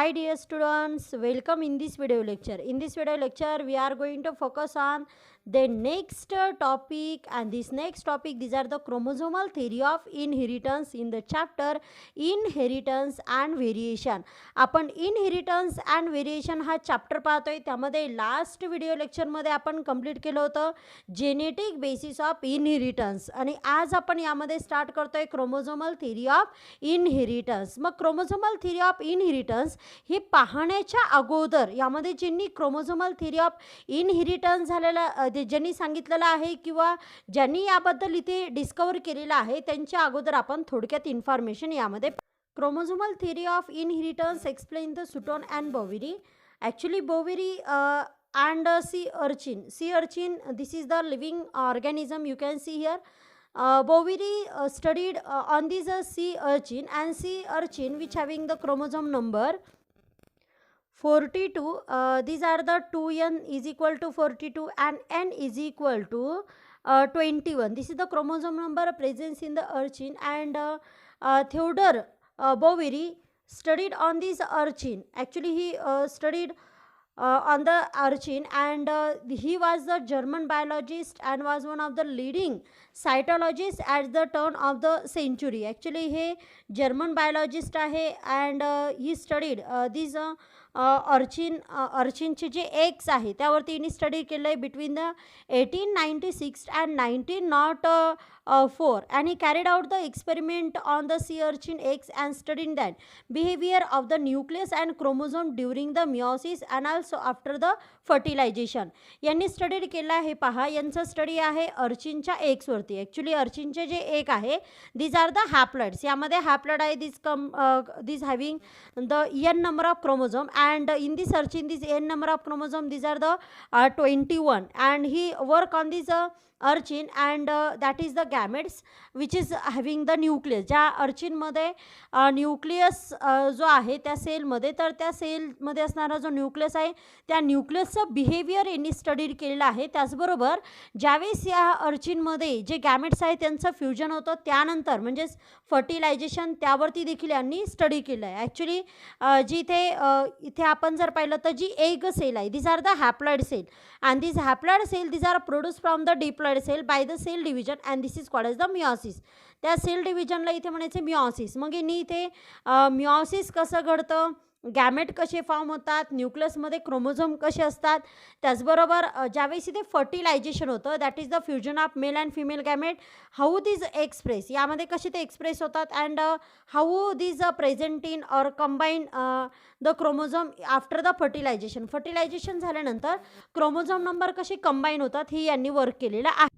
Hi dear students, welcome in this video lecture. In this video lecture, we are going to focus on the next topic, and this next topic, these are the chromosomal theory of inheritance in the chapter inheritance and variation. आपण inheritance and variation हा chapter पाहतोय. त्यामध्ये last video लेक्चरमध्ये आपण complete केलं होतं genetic basis of inheritance, आणि आज आपण यामध्ये स्टार्ट करतोय क्रोमोझोमल थिअरी ऑफ इनहेरिटन्स. मग क्रोमोझोमल थिअरी ऑफ इनहेरिटन्स हे पाहण्याच्या अगोदर यामध्ये ज्यांनी क्रोमोझोमल थिअरी ऑफ इनहेरिटन्स झालेला ज्यांनी सांगितलेलं आहे किंवा ज्यांनी याबद्दल इथे डिस्कवर केलेलं आहे त्यांच्या अगोदर आपण थोडक्यात इन्फॉर्मेशन यामध्ये. Chromosomal theory of inheritance explain the Sutton and Boveri. Actually Boveri and sea urchin, this is the living organism you can see here. Boveri studied on this sea urchin, and sea urchin which having the chromosome number 42. These are the 2n is equal to 42 and n is equal to 21. This is the chromosome number presence in the urchin, and Theodore Boveri studied on this urchin. Actually he studied on the urchin, and he was the German biologist and was one of the leading cytologists at the turn of the century. Actually he German biologist आहे, and he studied these अर्चिनचे जे x आहे त्यावरती यांनी study केलं आहे between the 1896 and 1904, and he carried out the experiment on the sea urchin eggs and studied that behavior of the nucleus and chromosome during the meiosis and also after the fertilization. यांनी study केलं आहे. पहा, यांचा study आहे अर्चिनच्या एग्सवरती. Actually अर्चिनचे जे egg आहे these are the हॅप्लॉइड्स. यामध्ये haploid आहे this having the n number of chromosome, and in this urchin this n number of chromosome, these are the 21, and he work on this urchin, and that is the gametes which is having the nucleus. ज्या अर्चिनमध्ये nucleus जो आहे त्या सेलमध्ये, तर त्या सेलमध्ये असणारा जो न्यूक्लियस आहे त्या न्यूक्लियसचं बिहेवियर यांनी स्टडी केलेलं आहे. त्याचबरोबर ज्यावेळेस या अर्चिनमध्ये जे गॅमेट्स आहे त्यांचं फ्युजन होतं त्यानंतर म्हणजेच फर्टिलायझेशन, त्यावरती देखील यांनी स्टडी केलं आहे. ॲक्च्युली जिथे इथे आपण जर पाहिलं तर जी एग सेल आहे these are the haploid cell, and this haploid cell these are produce from the diploid cell by the cell division, and this is called as the meiosis. त्या सेल डिव्हिजनला इथे म्हणायचे मिओसिस. मग यांनी इथे meiosis कसं घडतं, गॅमेट कसे फॉर्म होतात, न्यूक्लियसमध्ये क्रोमोझोम कसे असतात, त्याचबरोबर ज्यावेळेस इथे फर्टिलायझेशन होतं that is the fusion of male and female gamete, how these express, यामध्ये कसे ते एक्सप्रेस होतात, and how these present in or combine the chromosome after the fertilisation. Fertilisation झाल्यानंतर क्रोमोझोम नंबर कसे कंबाईन होतात हे यांनी वर्क केलेलं आहे.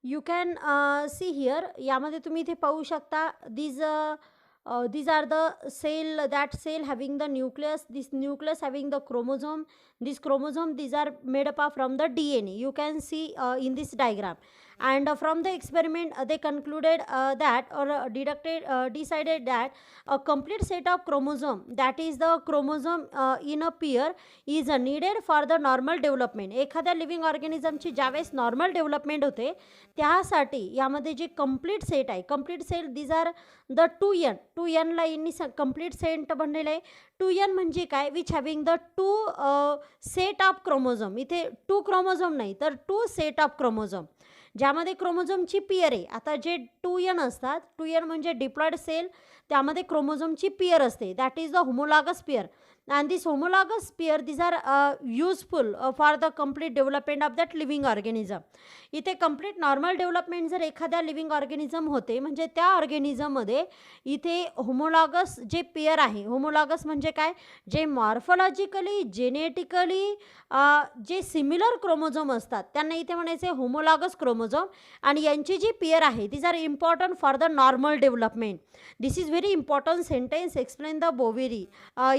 यू कॅन सी हिअर, यामध्ये तुम्ही इथे पाहू शकता these are the that cell having the nucleus, this nucleus having the chromosome, this chromosome these are made up of from the DNA. You can see in this diagram, and from the experiment they concluded that or decided that a complete set of chromosome, that is the chromosome in a pair, is needed for the normal development. एखाद्या living ऑर्गॅनिझमची ज्यावेळेस normal development होते त्यासाठी यामध्ये जे complete set आहे, complete set these are the 2n ला यांनी कंप्लीट सेट बनलेलं आहे. 2n म्हणजे काय, which having the 2 set of chromosome. इथे 2 क्रोमोझोम नाही तर 2 सेट ऑफ क्रोमोझोम, ज्यामध्ये क्रोमोझोमची पियर आहे. आता जे 2n असतात, 2n म्हणजे डिप्लॉइड सेल, त्यामध्ये क्रोमोझोमची पियर असते, that is the homologous pair, and this homologous pair these are useful for the complete development of that living organism. इथे कंप्लीट नॉर्मल डेव्हलपमेंट जर एखाद्या लिव्हिंग ऑर्गॅनिझम होते म्हणजे त्या ऑर्गॅनिझममध्ये इथे होमोलॉगस जे पेयर आहे, होमोलॉगस म्हणजे काय, जे मॉर्फोलॉजिकली जेनेटिकली जे सिमिलर क्रोमोझोम असतात त्यांना इथे म्हणायचे होमोलॉगस क्रोमोझोम, आणि यांची जी पेयर आहे these are important for the normal development. This is very important sentence explain the Boveri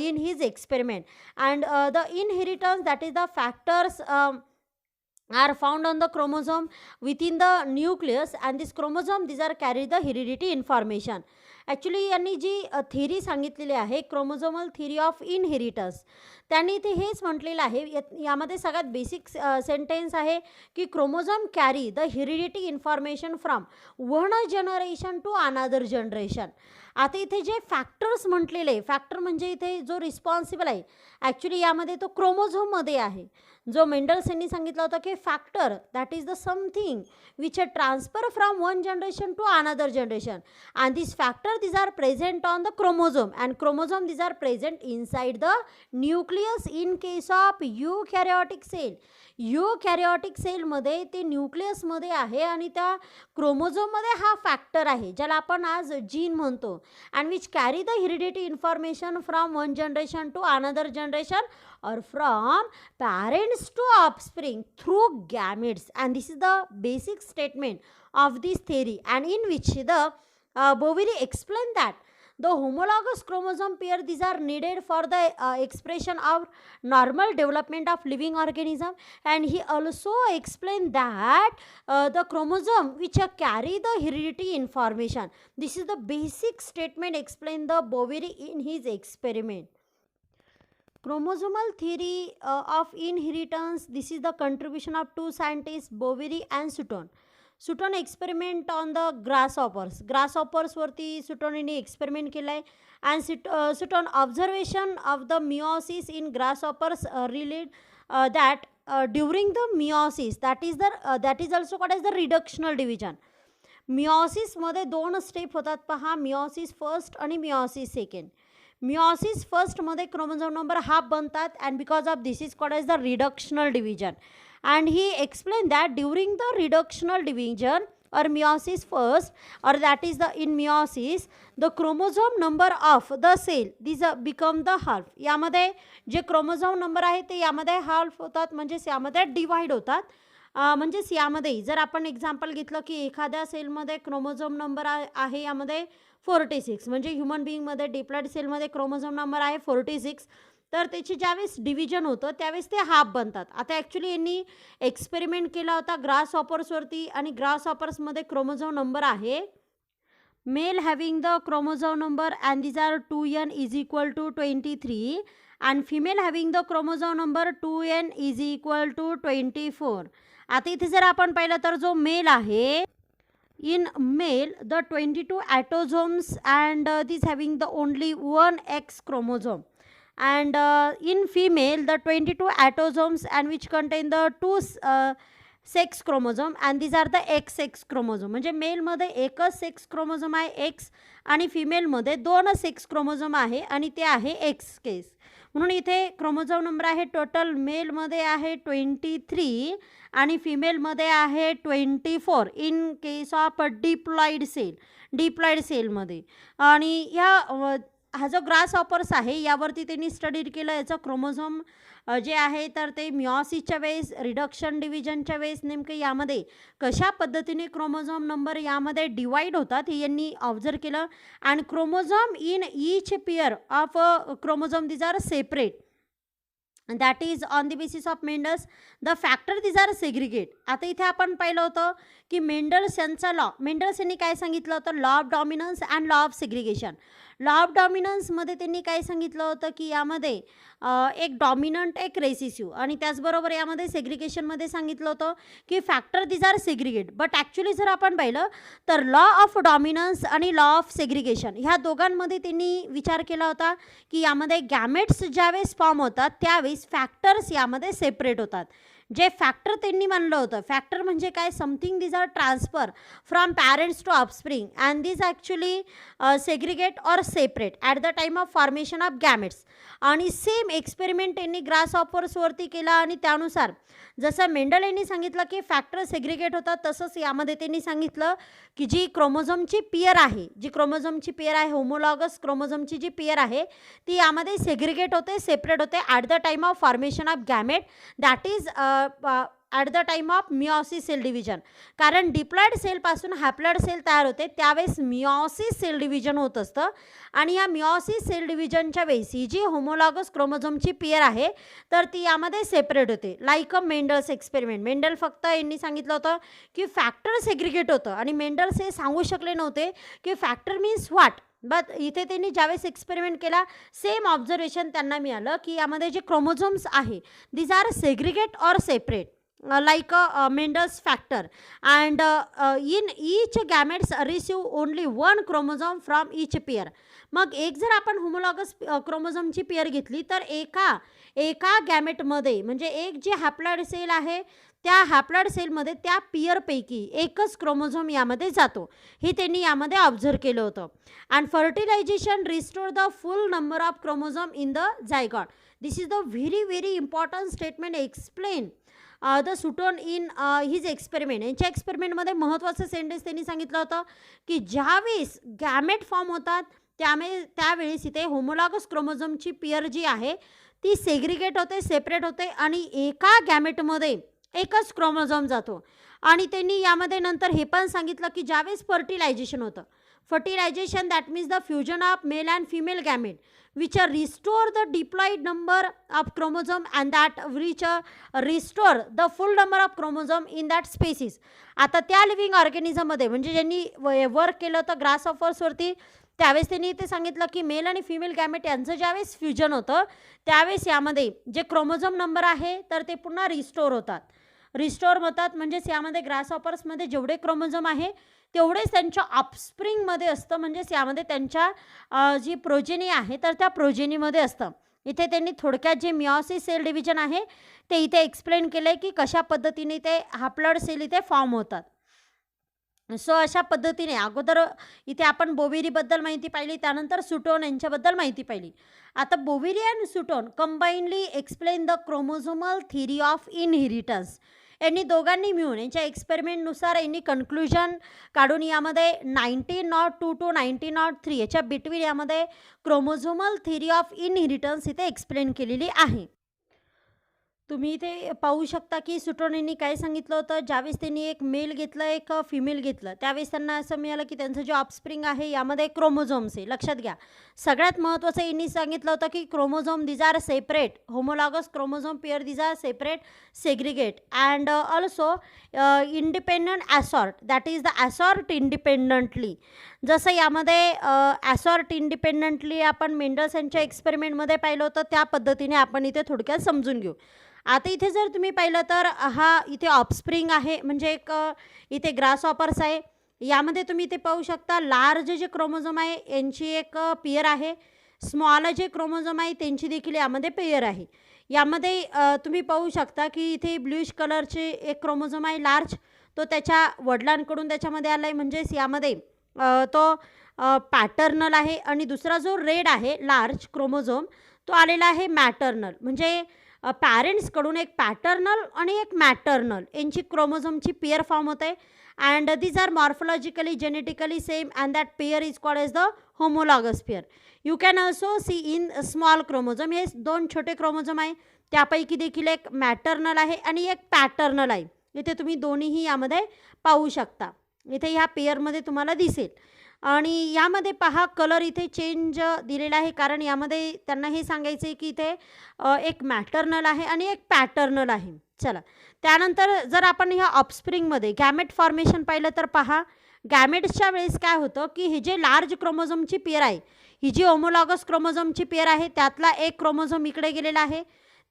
in his experiment, and the inheritance, that is the factors are found on the chromosome within the nucleus, and this chromosome these are carry the heredity information. Actually यांनी जी theory सांगितलेली आहे chromosomal theory of inheritance, त्यांनी इथे हेच म्हटलेलं आहे. यामध्ये सगळ्यात बेसिक सेंटेन्स आहे की chromosome carry the heredity information from one generation to another generation. आता इथे जे फॅक्टर्स म्हटलेले, फॅक्टर म्हणजे इथे जो रिस्पॉन्सिबल आहे ॲक्च्युली यामध्ये तो क्रोमोझोममध्ये आहे. जो मेंडल्स यांनी सांगितलं होतं की factor that is the something which transfer from one generation to another generation, and these factors these are present on the chromosome, and chromosome these are present inside the nucleus in case of eukaryotic cell. युकॅरियोटिक सेलमध्ये ते न्यूक्लियसमध्ये आहे आणि त्या क्रोमोझोममध्ये हा factor आहे ज्याला आपण आज जीन म्हणतो, and which carry the heredity information from one generation to another generation or from parents to offspring through gametes. And this is the basic statement of this theory, and in which the Boveri explained that the homologous chromosome pair these are needed for the expression of normal development of living organism. And he also explained that the chromosome which carry the heredity information, this is the basic statement explained the Boveri in his experiment. Chromosomal theory of inheritance, this is the contribution of two scientists Boveri and Sutton. Sutton experiment on the grasshoppers वरती Sutton यांनी experiment केलं आहे. And Sutton observation of the meiosis in grasshoppers relate that during the meiosis, that is also called as the reductional division. मिओसिसमध्ये दोन step होतात पहा, मिओसिस first आणि मिओसिस सेकंड. मिओसिस फर्स्टमध्ये क्रोमोझोम नंबर हाफ बनतात, and because of this is called as the reductional division. And he explain that during the reductional division or meiosis first, or that is the in meiosis the chromosome number of the cell these become the half. यामध्ये जे chromosome number आहे ते यामध्ये half होतात, म्हणजेच यामध्ये divide होतात. म्हणजेच यामध्ये जर आपण एक्झाम्पल घेतलं की एखाद्या सेलमध्ये क्रोमोझोम नंबर आहे यामध्ये 46, म्हणजे ह्युमन बिईंगमध्ये डिप्लॉइड सेलमध्ये क्रोमोझोम नंबर आहे 46, तर त्याची ज्यावेळेस डिव्हिजन होतं त्यावेळेस ते हाफ बनतात. आता ॲक्च्युली यांनी एक्सपेरिमेंट केला होता ग्रास हॉपर्सवरती, आणि ग्रास हॉपर्समध्ये क्रोमोझोम नंबर आहे male having the chromosome number and these are 2n is equal to 23, and female having the chromosome number 2n is equal to 24. आता इथे जर आपण पाहिलं तर जो मेल आहे, in male the 22 autosomes and this having the only one X chromosome, and in female the 22 autosomes and which contain the two sex chromosome, and these are the X sex chromosome. म्हणजे मेलमध्ये एकच sex chromosome आहे x, आणि फिमेलमध्ये दोन sex chromosome आहे आणि ते आहे एक्स केस. म्हणून इथे क्रोमोझोम नंबर आहे टोटल मेलमध्ये आहे 23 आणि फिमेलमध्ये आहे 24 इन केस ऑफ डिप्लॉइड सेलमध्ये. आणि हा जो ग्रास हॉपर्स आहे यावरती त्यांनी स्टडी केलं. याचं क्रोमोझोम जे आहे तर ते मिओसिसच्या वेळेस, रिडक्शन डिव्हिजनच्या वेळेस नेमकं यामध्ये कशा पद्धतीने क्रोमोझोम नंबर यामध्ये डिवाइड होतात हे यांनी ऑब्झर्व केलं. And chromosome in each pair of chromosome these are separate, that is on the basis of Mendel's the factor these are segregate. आता इथे आपण पाहिलं होतं की मेंडल्स यांनी काय सांगितलं होतं, law of dominance and law of segregation. Law of डॉमिनन्समध्ये त्यांनी काय सांगितलं होतं की यामध्ये एक डॉमिनंट एक रेसिसिव्ह, आणि त्याचबरोबर यामध्ये सेग्रिगेशनमध्ये सांगितलं होतं की factor these are segregate. But actually जर आपण पाहिलं तर लॉ ऑफ डॉमिनन्स आणि लॉ ऑफ सेग्रिगेशन ह्या दोघांमध्ये त्यांनी विचार केला होता की यामध्ये गॅमेट्स ज्यावेळेस फॉर्म होतात त्यावेळेस फॅक्टर्स यामध्ये सेपरेट होतात. जे फॅक्टर त्यांनी मानलं होतं, फॅक्टर म्हणजे काय, something these are transfer from parents to offspring, and these actually segregate or separate at the time of formation of gametes. आणि सेम एक्सपेरिमेंट त्यांनी ग्रास हॉपर्सवरती केला, आणि त्यानुसार जसं मेंडल यांनी सांगितलं की फॅक्टर सेग्रिगेट होतात, तसंच यामध्ये त्यांनी सांगितलं की जी क्रोमोझोमची पेअर आहे होमोलॉगस क्रोमोझोमची जी पेअर आहे ती यामध्ये सेग्रिगेट होते, सेपरेट होते at the time of formation of gamete, that is at the time of meiosis cell division. कारण डिप्लॉइड सेलपासून हॅप्लॉइड सेल तयार होते त्यावेळेस मिओसिस सेल डिव्हिजन होत असतं, आणि या मिओसिस सेल डिव्हिजनच्या वेळेस ही जी होमोलॉगस क्रोमोझोमची पेअर आहे तर ती यामध्ये सेपरेट होते. Like a Mendel's experiment. Mendel फक्त यांनी सांगितलं होतं की फॅक्टर सेग्रिगेट होतं, आणि मेंडल्स हे सांगू शकले नव्हते की फॅक्टर मीन्स व्हॉट, बट इथे त्यांनी ज्यावेळेस एक्सपेरिमेंट केला, सेम ऑब्झर्वेशन त्यांना मिळालं, की यामध्ये जे क्रोमोझोम्स आहे, these are segregate or separate like Mendel's factor, and in each gametes receive only one chromosome from each pair. मग एक जर आपण होमोलॉगस क्रोमोझोमची पेअर घेतली तर एका एका गॅमेटमध्ये म्हणजे एक जे हॅप्लॉइड सेल आहे त्या हॅप्लॉइड सेलमध्ये त्या पेअरपैकी एकच क्रोमोझोम यामध्ये जातो. हे त्यांनी यामध्ये ऑब्झर्व केलं होतं. And fertilization restore the full number of chromosome in the zygote. This is the very very important statement explain the Sutton in his experiment. यांच्या एक्सपेरिमेंटमध्ये महत्त्वाचं सेंटेन्स त्यांनी सांगितलं होतं की ज्यावेळेस गॅमेट फॉर्म होतात त्यावेळेस इथे होमोलॉगस क्रोमोझोमची पेअर जी आहे ती सेग्रिगेट होते, सेपरेट होते आणि एका गॅमेटमध्ये एकच क्रोमोझोम जातो. आणि त्यांनी यामध्ये नंतर हे पण सांगितलं की ज्यावेळेस फर्टिलायझेशन होतं, fertilisation that means the fusion of male and female gamete which restore the diploid number of chromosome and that which restore the full number of chromosome in that species. आता त्या लिव्हिंग ऑर्गॅनिझममध्ये म्हणजे ज्यांनी work केलं होतं grass ऑफर्सवरती त्यावेळेस त्यांनी ते सांगितलं की मेल आणि फिमेल गॅमेट यांचं ज्यावेळेस फ्युजन होतं त्यावेळेस यामध्ये जे क्रोमोझोम नंबर आहे तर ते पुन्हा रिस्टोर होतात म्हणजेच यामध्ये ग्रास ऑफर्समध्ये जेवढे क्रोमोझोम आहे तेवढेच त्यांच्या ऑफस्प्रिंगमध्ये असतं, म्हणजेच यामध्ये त्यांच्या जी प्रोजेनी आहे तर त्या प्रोजेनीमध्ये असतं. इथे त्यांनी थोडक्यात जे मिओसिस सेल डिव्हिजन आहे ते इथे एक्सप्लेन केलं आहे की कशा पद्धतीने ते हॅप्लॉइड सेल इथे फॉर्म होतात. सो अशा पद्धतीने अगोदर इथे आपण बोवेरीबद्दल माहिती पाहिली, त्यानंतर सुटोन यांच्याबद्दल माहिती पाहिली. आता Boveri and Sutton combinely explain the chromosomal theory of inheritance. यांनी दोघांनी मिळून यांच्या एक्सपेरिमेंटनुसार यांनी कन्क्लुजन काढून यामध्ये 1902 to 1903 याच्या बिटवीन यामध्ये क्रोमोझोमल थिअरी ऑफ इनहेरिटन्स इथे एक्सप्लेन केलेली आहे. तुम्ही इथे पाहू शकता की सुटोन यांनी काय सांगितलं होतं, ज्यावेळेस त्यांनी एक मेल घेतलं एक फिमेल घेतलं त्यावेळेस त्यांना असं मिळालं की त्यांचं जे ऑफस्प्रिंग आहे यामध्ये क्रोमोझोम्स आहे. लक्षात घ्या, सगळ्यात महत्त्वाचं यांनी सांगितलं होतं की chromosome these are separate, homologous chromosome pair these are separate segregate and also independent assort, that is the assort independently. जसं यामध्ये ॲसॉर्ट इंडिपेंडंटली आपण मेंडल्स यांच्या एक्सपेरिमेंटमध्ये पाहिलं होतं त्या पद्धतीने आपण इथे थोडक्यात समजून घेऊ. आता इथे जर तुम्ही पाहिलं तर हा इथे ऑफस्प्रिंग आहे म्हणजे एक इथे ग्रास ऑपर्स आहे. यामध्ये तुम्ही इथे पाहू शकता लार्ज जे क्रोमोझोम आहे यांची एक पेअर आहे, स्मॉल जे क्रोमोझोम आहे त्यांची देखील यामध्ये पेअर आहे. यामध्ये तुम्ही पाहू शकता की इथे ब्ल्यूश कलरचे एक क्रोमोझोम आहे लार्ज, तो त्याच्या वडिलांकडून त्याच्यामध्ये आला आहे म्हणजेच यामध्ये तो पॅटर्नल आहे. आणि दुसरा जो रेड आहे लार्ज क्रोमोझोम तो आलेला आहे मॅटर्नल, म्हणजे पॅरेंट्सकडून एक पॅटर्नल आणि एक मॅटर्नल यांची क्रोमोझोमची पेअर फॉर्म होते. And these are morphologically genetically same and that pair is called as the homologous pair. You can also see in small chromosome, हे दोन छोटे क्रोमोझोम आहे त्यापैकी देखील एक मॅटर्नल आहे आणि एक पॅटर्नल आहे. इथे तुम्ही दोन्हीही यामध्ये पाहू शकता, इथे ह्या पेअरमध्ये तुम्हाला दिसेल. आणि यामध्ये पहा कलर इथे चेंज दिलेला आहे कारण यामध्ये त्यांना हे सांगायचं आहे की इथे एक मॅटर्नल आहे आणि एक पॅटर्नल आहे. चला त्यानंतर जर आपण ह्या ऑफस्प्रिंगमध्ये गॅमेट फॉर्मेशन पाहिलं तर पहा गॅमेट्सच्या वेळेस काय होतं की हे जे लार्ज क्रोमोझोमची पेअर आहे, ही जी होमोलॉगस क्रोमोझोमची पेअर आहे त्यातला एक क्रोमोझोम इकडे गेलेला आहे.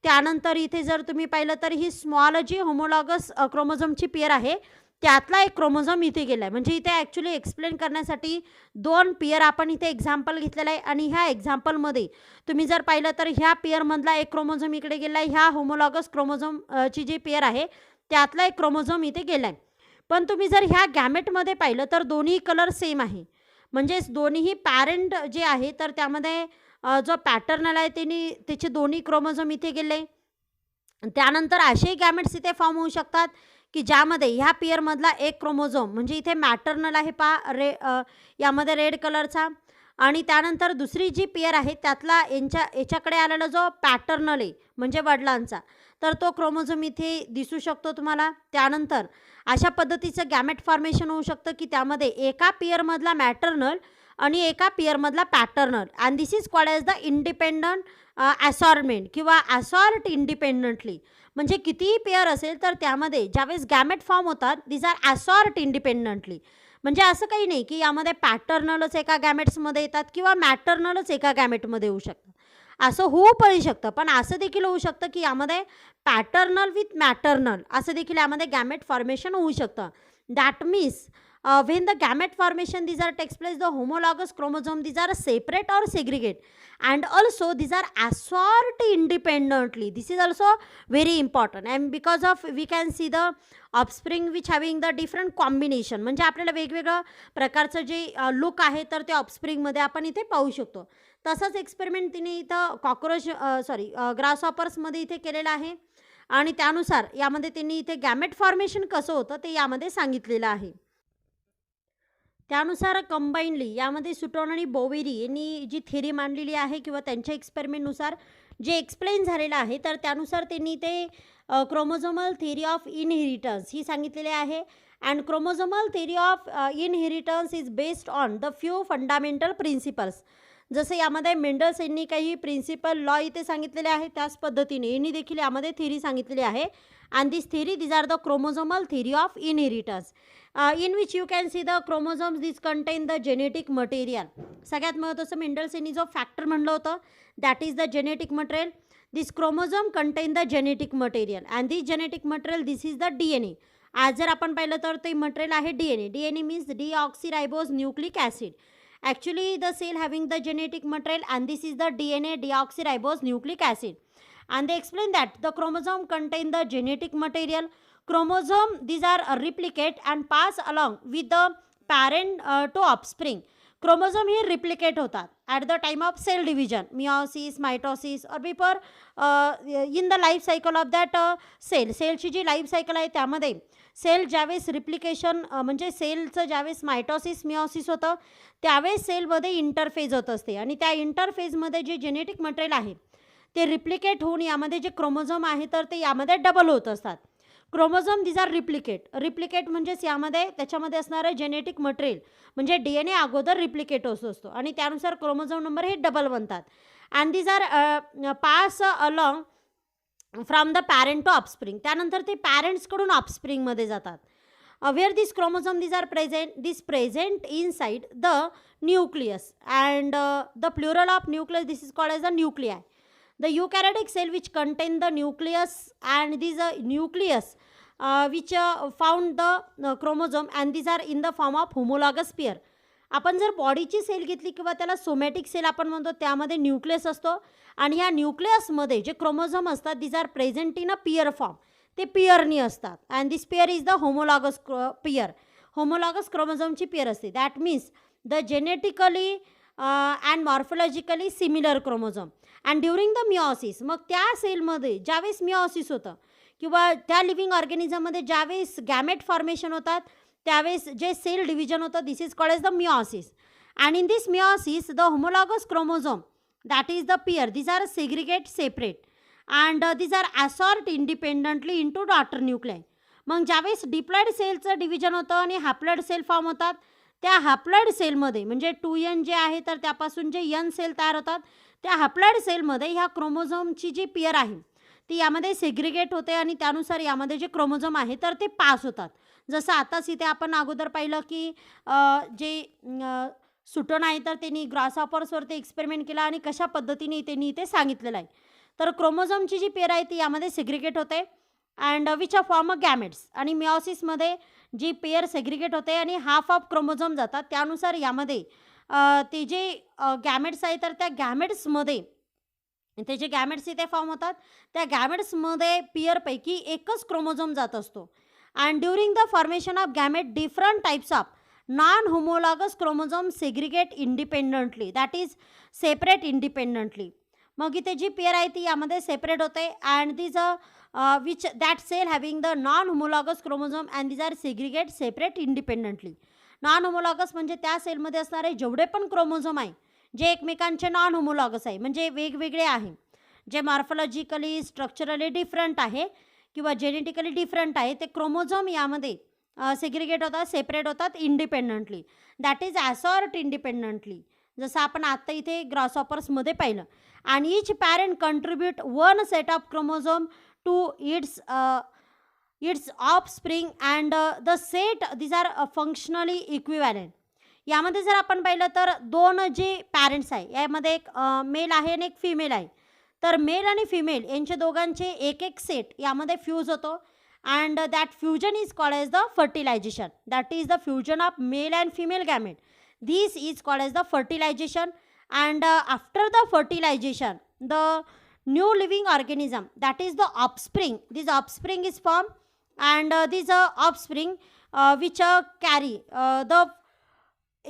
त्यानंतर इथे जर तुम्ही पाहिलं तर ही स्मॉल जी होमोलॉगस क्रोमोझोमची पेअर आहे त्यातला एक क्रोमोझोम इथे गेला आहे. म्हणजे इथे ॲक्च्युली एक्सप्लेन करण्यासाठी दोन पेअर आपण इथे एक्झाम्पल घेतलेलं आहे आणि ह्या एक्झाम्पलमध्ये तुम्ही जर पाहिलं तर ह्या पेअरमधला एक क्रोमोझोम इकडे गेला आहे, ह्या होमोलॉगस क्रोमोझोमची जी पेअर आहे त्यातला एक क्रोमोझोम इथे गेला आहे. पण तुम्ही जर ह्या गॅमेटमध्ये पाहिलं तर दोन्ही कलर सेम आहे, म्हणजेच दोन्हीही पॅरेंट जे आहे तर त्यामध्ये जो पॅटर्नल आहे त्याचे दोन्ही क्रोमोझोम इथे गेले. त्यानंतर असेही गॅमेट्स इथे फॉर्म होऊ शकतात की ज्यामध्ये ह्या पेअरमधला एक क्रोमोझोम म्हणजे इथे मॅटर्नल आहे यामध्ये रेड कलरचा, आणि त्यानंतर दुसरी जी पेअर आहे त्यातला याच्याकडे आलेला जो पॅटर्नल आहे म्हणजे वडिलांचा, तर तो क्रोमोझोम इथे दिसू शकतो तुम्हाला. त्यानंतर अशा पद्धतीचं गॅमेट फॉर्मेशन होऊ शकतं की त्यामध्ये एका पेअरमधला मॅटर्नल आणि एका पेअरमधला paternal, and this is called as the independent assortment किंवा ॲसॉर्ट इंडिपेंडंटली. म्हणजे कितीही पेअर असेल तर त्यामध्ये ज्यावेळेस गॅमेट फॉर्म होतात दीज आर ॲसॉर्ट इंडिपेंडंटली. म्हणजे असं काही नाही की यामध्ये पॅटर्नलच एका गॅमेट्समध्ये येतात किंवा मॅटर्नलच एका गॅमेटमध्ये येऊ शकतात. असं होऊ पण शकतं, पण असं देखील होऊ शकतं की यामध्ये पॅटर्नल विथ मॅटर्नल असं देखील यामध्ये गॅमेट फॉर्मेशन होऊ शकतं. That means when the gamete formation these are takes place, the homologous chromosome these are separate or segregate, and also these are assort independently. This is also very important, and because of we can see the offspring which having the different combination, म्हणजे आपल्याला वेगवेगळं प्रकारचं जे look आहे तर ते ऑफस्प्रिंगमध्ये आपण इथे पाहू शकतो. तसंच एक्सपेरिमेंट तिने इथं कॉकरोच ग्रासहॉपर्समध्ये इथे केलेलं आहे, आणि त्यानुसार यामध्ये त्यांनी इथे गॅमेट फॉर्मेशन कसं होतं ते यामध्ये सांगितलेलं आहे. त्यानुसार कंबाईनली यामध्ये सुटोन आणि बोवेरी यांनी जी थेरी मांडलेली आहे किंवा त्यांच्या एक्सपेरिमेंटनुसार जे एक्सप्लेन झालेलं आहे, तर त्यानुसार त्यांनी ते क्रोमोझोमल थेरी ऑफ इनहेरिटन्स ही सांगितलेली आहे. And chromosomal theory of inheritance is based on the few fundamental principles. जसं यामध्ये मेंडल्स यांनी काही प्रिन्सिपल लॉ इथे सांगितलेले आहे, त्याच पद्धतीने यांनी देखील यामध्ये थेरी सांगितलेली आहे. And this theory these are the chromosomal theory of inheritance, in which you can see the chromosomes this contain the genetic material. सगळ्यात महत्त्वाचं मेंडल्स यांनी जो फॅक्टर म्हणलं होतं that is the genetic material. This chromosome content the genetic material, and this genetic material this is the DNA. आज जर आपण पाहिलं तर ते मटेरियल आहे DNA. DNA means deoxyribose nucleic acid. Actually the cell having the genetic material, and this is the DNA deoxyribose nucleic acid, and they explain that the chromosome contain the genetic material. Chromosome these are replicate and pass along with the parent to offspring. Chromosome हे replicate होतात at the time of cell division, meiosis, mitosis और before in the life cycle of that cell. सेलची जी life cycle आहे त्यामध्ये sale ज्यावेळेस replication म्हणजे सेलचं ज्यावेळेस मायटोसिस मिओसिस होतं त्यावेळेस सेलमध्ये इंटरफेज होत असते, आणि त्या इंटरफेजमध्ये जे जेनेटिक मटेरियल आहे ते रिप्लिकेट होऊन यामध्ये जे क्रोमोझोम आहे तर ते यामध्ये डबल होत असतात. क्रोमोझोम दिज आर रिप्लिकेट म्हणजेच यामध्ये त्याच्यामध्ये असणारं जेनेटिक मटेरियल म्हणजे DNA अगोदर रिप्लिकेट होत असतो, आणि त्यानुसार क्रोमोझोम नंबर हे डबल बनतात. And these are pass along from the parent to offspring. त्यानंतर ते पॅरेंट्सकडून ऑफस्प्रिंगमध्ये जातात. Where this chromosome these are present inside the nucleus, and the plural of nucleus this is called as the nuclei. The eukaryotic cell which contain the nucleus, and these nucleus which found the chromosome, and these are in the form of homologous pair. आपण जर बॉडीची sale घेतली किंवा त्याला somatic sale आपण म्हणतो त्यामध्ये nucleus असतो, आणि ह्या न्यूक्लियसमध्ये जे क्रोमोझोम असतात these are present in a pair form. ते पियरनी असतात, and this pair is the homologous pair. Homologous क्रोमोझोमची पेअर असते. That means the genetically and morphologically similar chromosome. And during the meiosis, मग त्या सेलमध्ये ज्यावेळेस मिओसिस होतं किंवा त्या लिव्हिंग ऑर्गॅनिझममध्ये ज्यावेळेस गॅमेट फॉर्मेशन होतात त्यावेळेस जे सेल डिव्हिजन होतं this is called as the meiosis. And in this meiosis the homologous chromosome that is the pair these are segregate separate, and these are assort independently into daughter nuclei. मग ज्यावेळेस diploid सेलचं division होतं आणि haploid sale form होतात, त्या haploid सेलमध्ये म्हणजे 2n जे आहे तर त्यापासून जे n सेल तयार होतात त्या हॅप्लॉइड सेलमध्ये ह्या क्रोमोझोमची जी पेअर आहे ती यामध्ये सेग्रिगेट होते, आणि त्यानुसार यामध्ये जे क्रोमोझोम आहे तर ते पास होतात. जसं आताच इथे आपण अगोदर पाहिलं की जे सुटोन आहे तर त्यांनी ग्रासहॉपर्सवरती एक्सपेरिमेंट केला आणि कशा पद्धतीने त्यांनी इथे सांगितलेलं आहे. तर क्रोमोझोमची जी पेअर आहे ती यामध्ये सेग्रिगेट होते and which of form a gametes, आणि मिओसिसमध्ये जी पेअर सेग्रिगेट होते आणि हाफ ऑफ क्रोमोझोम जातात. त्यानुसार यामध्ये ते जे गॅमेट्स आहे तर त्या गॅमेट्समध्ये ते जे गॅमेट्स इथे फॉर्म होतात त्या गॅमेट्समध्ये पेअरपैकी एकच क्रोमोझोम जात असतो. And during the formation of gamete different types of non homologous chromosome segregate independently, that is separate independently. मग इथे जी पेअर आहे ती यामध्ये सेपरेट होते, and these which that cell having the non homologous chromosome and these are segregate separate independently. Non homologous म्हणजे त्या सेलमध्ये असणारे जेवढे पण क्रोमोझोम आहे जे एकमेकांचे नॉन होमोलॉगस आहे म्हणजे वेगवेगळे आहे, जे मॉर्फोलॉजिकली स्ट्रक्चरली डिफरंट आहे किंवा जेनेटिकली डिफरंट आहे, ते क्रोमोझोम यामध्ये सेग्रिगेट होतात, सेपरेट होतात independently. That is assort independently, जसं आपण आता इथे ग्रासहॉपर्समध्ये पाहिलं. आणि each parent contribute one set of chromosome to its its offspring and the set these are functionally equivalent. यामध्ये जर आपण पाहिलं तर दोन जे पॅरेंट्स आहे यामध्ये एक मेल आहे आणि एक फिमेल आहे. तर मेल आणि फिमेल यांचे दोघांचे एक एक सेट यामध्ये फ्यूज होतो and that fusion is called as the fertilisation. That is the fusion of male and female gamete. This is called as the fertilisation and after the fertilisation the new living organism, that is the offspring, this offspring is formed and this offspring which carry the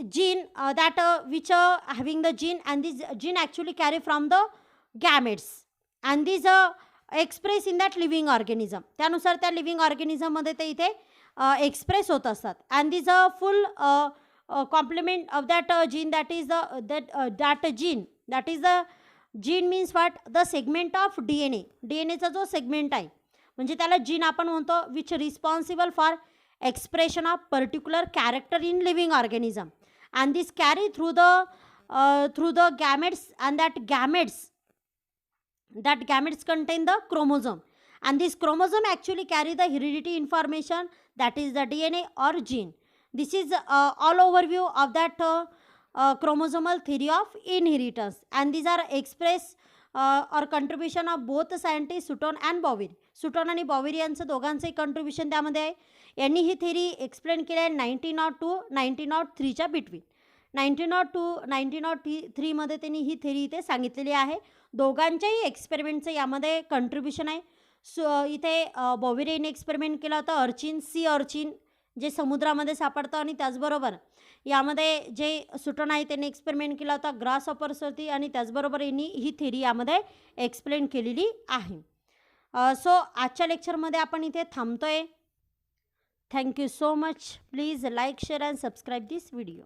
gene that which having the gene, and this gene actually carry from the gametes and these express in that living organism. त्यानुसार त्या living ऑर्गॅनिझममध्ये ते इथे express होत असतात and this full complement of that gene that is that gene that is the gene means what the segment of DNA. DNAचा जो segment आहे म्हणजे त्याला जीन आपण म्हणतो which responsible for expression of particular character in living organism, and this carry through the gametes, and that gametes contain the chromosome, and this chromosome actually carry the heredity information, that is the DNA or gene. This is all overview of that chromosomal theory of inheritance, and these are express or contribution of both scientists Sutton and Boveri. सुटॉन आणि बॉवेरी यांचं दोघांचंही contribution त्यामध्ये आहे. यांनी ही theory explain केली आहे 1902 1903च्या between. 1902 1903मध्ये त्यांनी ही theory इथे सांगितलेली आहे. दोघांच्याही एक्सपेरिमेंटचं यामध्ये कंट्रीब्युशन आहे. इथे बॉवेरीने एक्सपेरिमेंट केला होता अर्चिन, सी अर्चिन जे समुद्रामध्ये सापडतं, आणि त्याचबरोबर यामध्ये जे सुटॉन आहे त्यांनी एक्सपेरिमेंट केला होता ग्रास ऑपरवरती, आणि त्याचबरोबर यांनी ही थेरी यामध्ये एक्सप्लेन केलेली आहे. सो आजच्या लेक्चरमध्ये आपण इथे थांबतोय. Thank you so much. Please like, share and subscribe this video.